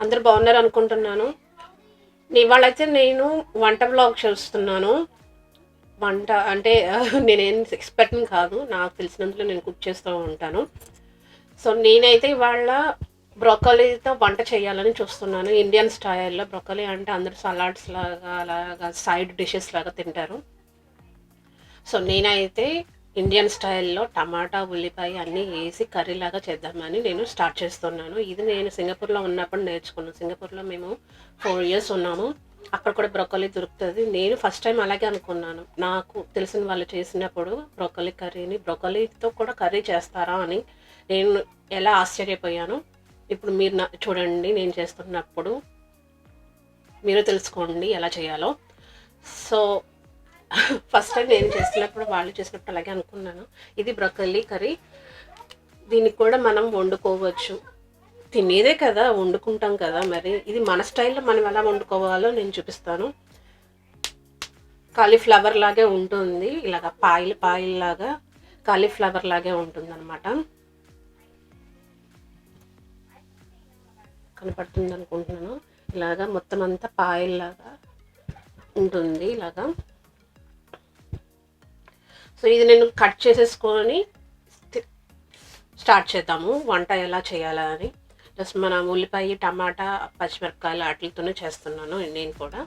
అందరూ బాగున్నారు అనుకుంటున్నాను. ఇవాళైతే నేను వంట వ్లాగ్ చేస్తున్నాను. వంట అంటే నేనేం ఎక్స్‌పర్ట్‌ని కాదు. నాకు తెలిసినంతలో నేను కుక్ చేస్తూ ఉంటాను. సో, నేనైతే ఇవాళ బ్రోకలీతో వంట చేయాలని చూస్తున్నాను. ఇండియన్ స్టైల్‌లో. బ్రోకలీ అంటే అందరూ సలాడ్స్ లాగా అలాగా సైడ్ డిషెస్ లాగా తింటారు. సో, నేనైతే ఇండియన్ స్టైల్‌లో టమాటా, ఉల్లిపాయ అన్నీ వేసి కర్రీలాగా చేద్దామని నేను స్టార్ట్ చేస్తున్నాను. ఇది నేను సింగపూర్‌లో ఉన్నప్పుడు నేర్చుకున్నాను. సింగపూర్‌లో మేము 4 ఇయర్స్ ఉన్నాము. అక్కడ కూడా బ్రోకలీ దొరుకుతది. నేను ఫస్ట్ టైం అలాగే అనుకున్నాను. నాకు తెలిసిన వాళ్ళు చేసినప్పుడు బ్రోకలీ కర్రీని, బ్రోకలీతో కూడా కర్రీ చేస్తారా అని నేను ఎలా ఆశ్చర్యపోయానో, ఇప్పుడు మీరు చూడండి నేను చేస్తున్నప్పుడు మీరు తెలుసుకోండి ఎలా చేయాలో. సో, ఫస్ట్ టైం నేను చేసినప్పుడు, వాళ్ళు చేసినప్పుడు అలాగే అనుకున్నాను. ఇది బ్రోకలీ కర్రీ. దీనికి కూడా మనం వండుకోవచ్చు. తినేదే కదా! వండుకుంటాం కదా! మరి ఇది మన స్టైల్‌లో మనం ఎలా వండుకోవాలో నేను చూపిస్తాను. కాలీఫ్లవర్ లాగే ఉంటుంది. ఇలాగ పాయల్లాగా కాలీఫ్లవర్ లాగే ఉంటుందన్నమాట. కనపడుతుంది అనుకుంటున్నాను. ఇలాగా మొత్తం అంతా పాయల్లాగా ఉంటుంది ఇలాగా. సో, ఇది నేను కట్ చేసేసుకొని స్టార్ట్ చేద్దాము వంట ఎలా చేయాలా అని. జస్ట్ మన ఉల్లిపాయ, టమాటా, పచ్చిమిరపకాయలు వాటితోనే చేస్తున్నాను నేను కూడా.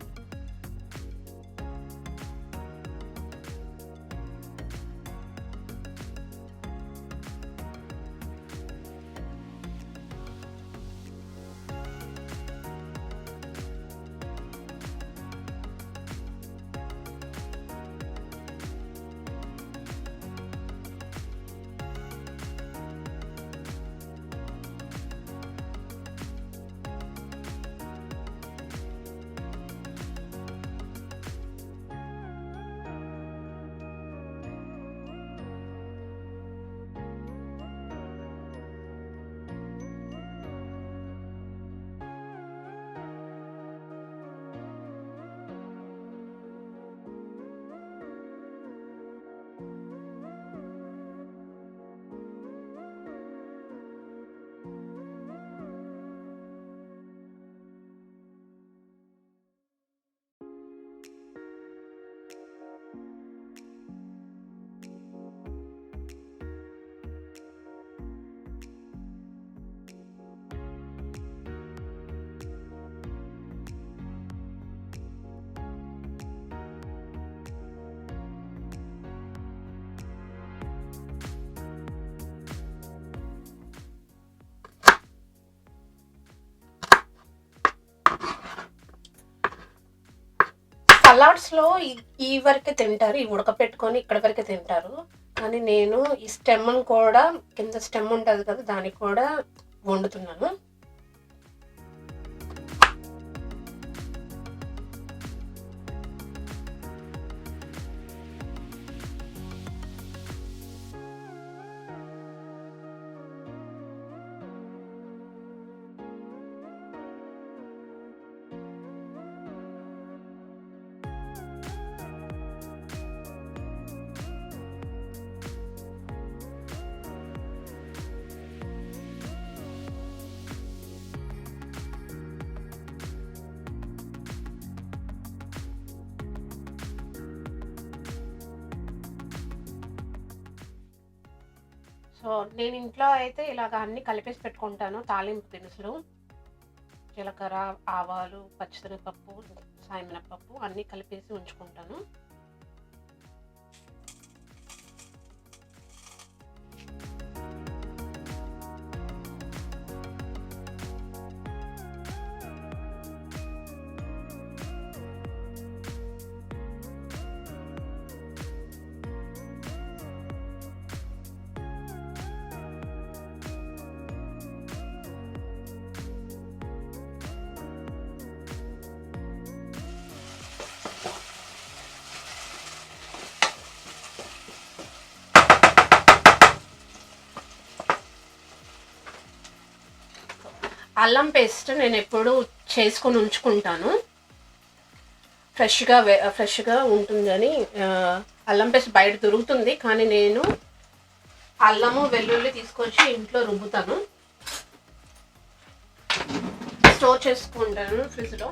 సలాడ్స్‌లో ఈ వరకే తింటారు. ఇవి ఉడకపెట్టుకొని ఇక్కడ వరకే తింటారు. కానీ నేను ఈ స్టెమ్‌ని కూడా, కింద స్టెమ్ ఉంటది కదా! దానికి కూడా వండుతున్నాను. సో, నేను ఇంట్లో అయితే ఇలాగ అన్నీ కలిపేసి పెట్టుకుంటాను. తాలింపు దినుసులు, జీలకర్ర, ఆవాలు, పచ్చిశనగపప్పు, సాయమినపప్పు అన్నీ కలిపేసి ఉంచుకుంటాను. అల్లం పేస్ట్ నేను ఎప్పుడు చేసుకొని ఉంచుకుంటాను. ఫ్రెష్‌గా ఉంటుందని. అల్లం పేస్ట్ బయట దొరుకుతుంది. కానీ నేను అల్లము, వెల్లుల్లి తీసుకొచ్చి ఇంట్లో రుబ్బుతాను. స్టోర్ చేసుకుంటాను ఫ్రిడ్జ్లో.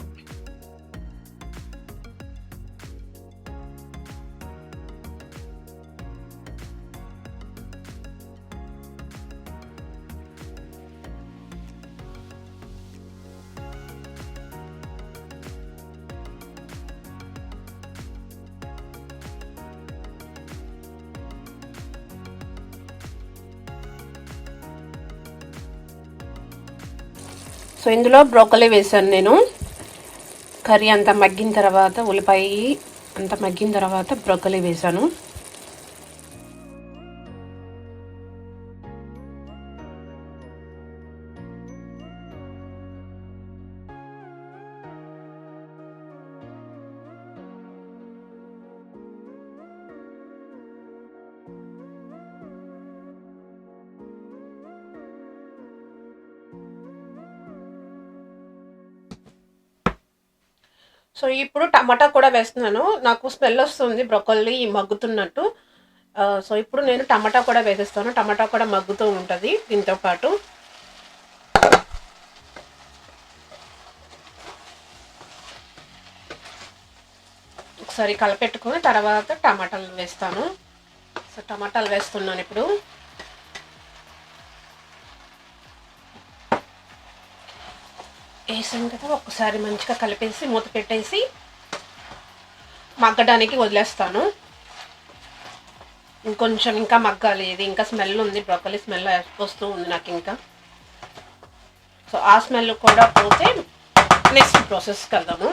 సో ఇందులో బ్రోకలీ వేసాను నేను. కర్రీ అంతా మగ్గిన తర్వాత, ఉల్లిపాయ అంతా మగ్గిన తర్వాత బ్రోకలీ వేసాను. సో ఇప్పుడు టమాటా కూడా వేస్తున్నాను. నాకు స్మెల్ వస్తుంది బ్రోకలీ మగ్గుతున్నట్టు. సో ఇప్పుడు నేను టమాటా కూడా వేసేస్తాను. టమాటా కూడా మగ్గుతూ ఉంటుంది దీంతో పాటు. ఒకసారి కలపెట్టుకొని తర్వాత టమాటాలు వేస్తాను. సో టమాటాలు వేస్తున్నాను ఇప్పుడు. వేసాను కదా, ఒకసారి మంచిగా కలిపేసి మూత పెట్టేసి మగ్గడానికి వదిలేస్తాను. ఇంకొంచెం ఇంకా మగ్గాలి. ఇది ఇంకా స్మెల్ ఉంది, బ్రోకలీ స్మెల్ వస్తూ ఉంది నాకు ఇంకా. సో ఆ స్మెల్ కూడా పోతే నెక్స్ట్ ప్రాసెస్కి వెళ్దాము.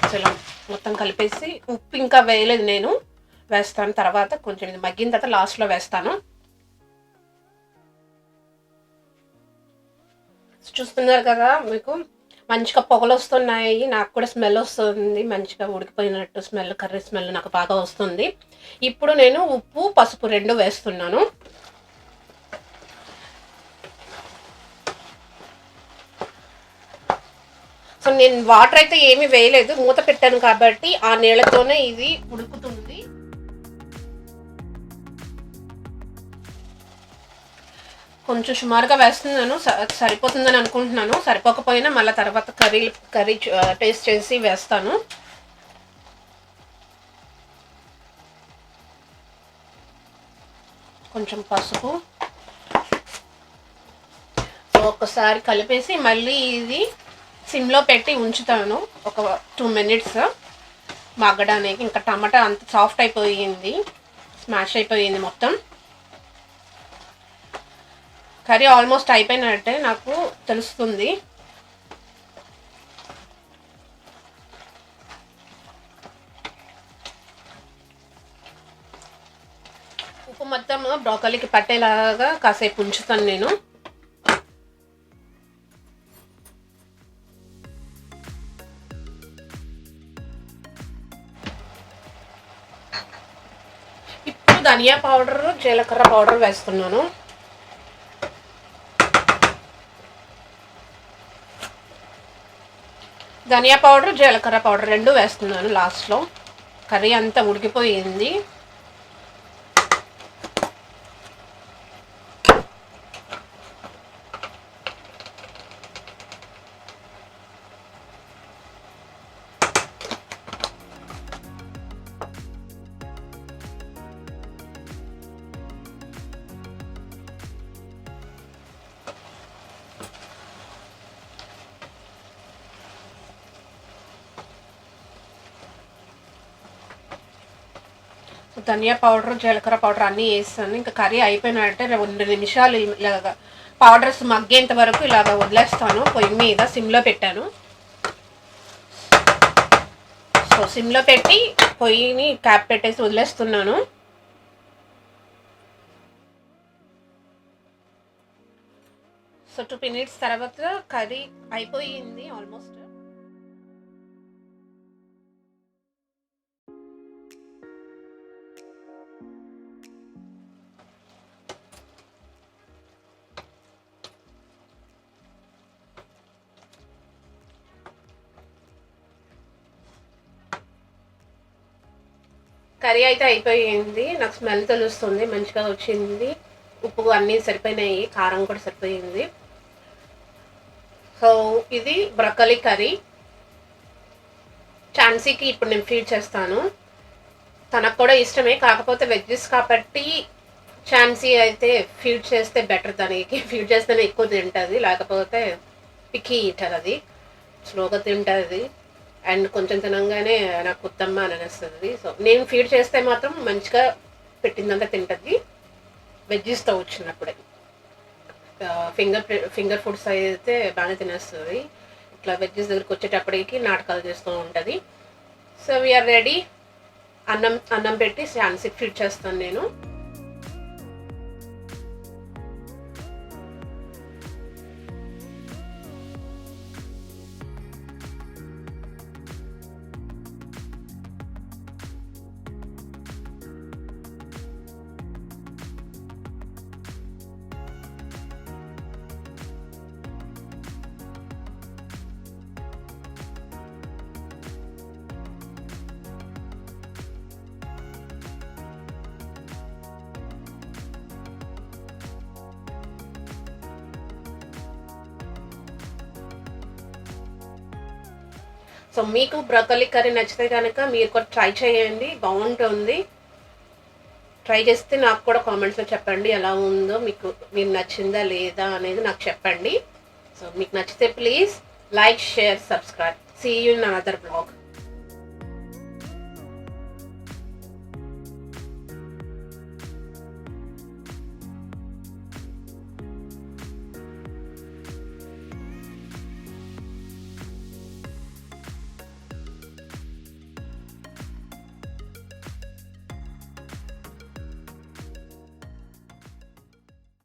సో ఇలా మొత్తం కలిపేసి, ఉప్పు ఇంకా వేయలేదు నేను, వేస్తాను తర్వాత. కొంచెం ఇది మగ్గిన తర్వాత లాస్ట్లో వేస్తాను. చూస్తున్నారు కదా, మీకు మంచిగా పొగలు వస్తున్నాయి. నాకు కూడా స్మెల్ వస్తుంది, మంచిగా ఉడికిపోయినట్టు స్మెల్, కర్రీ స్మెల్ నాకు బాగా వస్తుంది. ఇప్పుడు నేను ఉప్పు పసుపు 2 వేస్తున్నాను. సో నేను వాటర్ అయితే ఏమీ వేయలేదు, మూత పెట్టాను కాబట్టి ఆ నీళ్ళతోనే ఇది ఉడుకుతుంది. కొంచెం సుమారుగా వేస్తున్నాను, సరిపోతుందని అనుకుంటున్నాను. సరిపోకపోయినా మళ్ళీ తర్వాత కర్రీ టేస్ట్ చేసి వేస్తాను. కొంచెం పసుపు. సో ఒక్కసారి కలిపేసి మళ్ళీ ఇది సిమ్లో పెట్టి ఉంచుతాను ఒక 2 minutes మగ్గడానికి. ఇంకా టమాటా అంత సాఫ్ట్ అయిపోయింది, స్మాష్ అయిపోయింది మొత్తం. కర్రీ ఆల్మోస్ట్ అయిపోయినట్టే నాకు తెలుస్తుంది. ఉప్పు మొత్తం బ్రోకలీకి పట్టేలాగా కాసేపు ఉంచుతాను నేను. ఇప్పుడు ధనియా పౌడర్, జీలకర్ర పౌడర్ వేస్తున్నాను. ధనియా పౌడర్, జీలకర్ర పౌడర్ 2 వేస్తున్నాను లాస్ట్లో. కర్రీ అంతా ఉడికిపోయింది. ధనియా పౌడర్, జీలకర్ర పౌడర్ అన్నీ వేస్తాను. ఇంకా కర్రీ అయిపోయినట్టే 2 నిమిషాలు ఇలాగా పౌడర్స్ మగ్గేంత వరకు ఇలాగ వదిలేస్తాను. పొయ్యి మీద సిమ్లో పెట్టాను. సో సిమ్లో పెట్టి పొయ్యిని క్యాప్ పెట్టేసి వదిలేస్తున్నాను. సో 2 minutes తర్వాత కర్రీ అయిపోయింది ఆల్మోస్ట్. కర్రీ అయితే అయిపోయింది. నాకు స్మెల్ తెలుస్తుంది, మంచిగా వచ్చింది. ఉప్పు అన్నీ సరిపోయినాయి, కారం కూడా సరిపోయింది. సో సో ఇది బ్రొకలీ కర్రీ. ఛాన్సీకి ఇప్పుడు నేను ఫీడ్ చేస్తాను. తనకు కూడా ఇష్టమే, కాకపోతే వెజ్జెస్ కాబట్టి ఛాన్సీ అయితే ఫీడ్ చేస్తే బెటర్. దానికి ఫీడ్ చేస్తేనే ఎక్కువ తింటుంది, లేకపోతే పిక్కీ ఈటర్. అది స్లోగా తింటుంది అండ్ కొంచెం తినంగానే నాకు కుత్తమ్మ అని అనేస్తుంది. సో నేను ఫీడ్ చేస్తే మాత్రం మంచిగా పెట్టిందంతా తింటుంది వెజ్జెస్తో వచ్చినప్పుడే. ఫింగర్ ఫుడ్స్ అయితే బాగానే తినేస్తుంది. ఇట్లా వెజ్జెస్ దగ్గరికి వచ్చేటప్పటికి నాటకాలు చేస్తూ ఉంటుంది. So we are ready. అన్నం పెట్టి ఛాన్సీకి ఫీడ్ చేస్తాను నేను. సో మీకు బ్రొకలీ కర్రీ నచ్చితే కనుక మీరు కూడా ట్రై చేయండి, బాగుంటుంది. ట్రై చేస్తే నాకు కూడా కామెంట్స్లో చెప్పండి ఎలా ఉందో, మీరు నచ్చిందా లేదా అనేది నాకు చెప్పండి. సో మీకు నచ్చితే please like, share, subscribe. See you in another blog.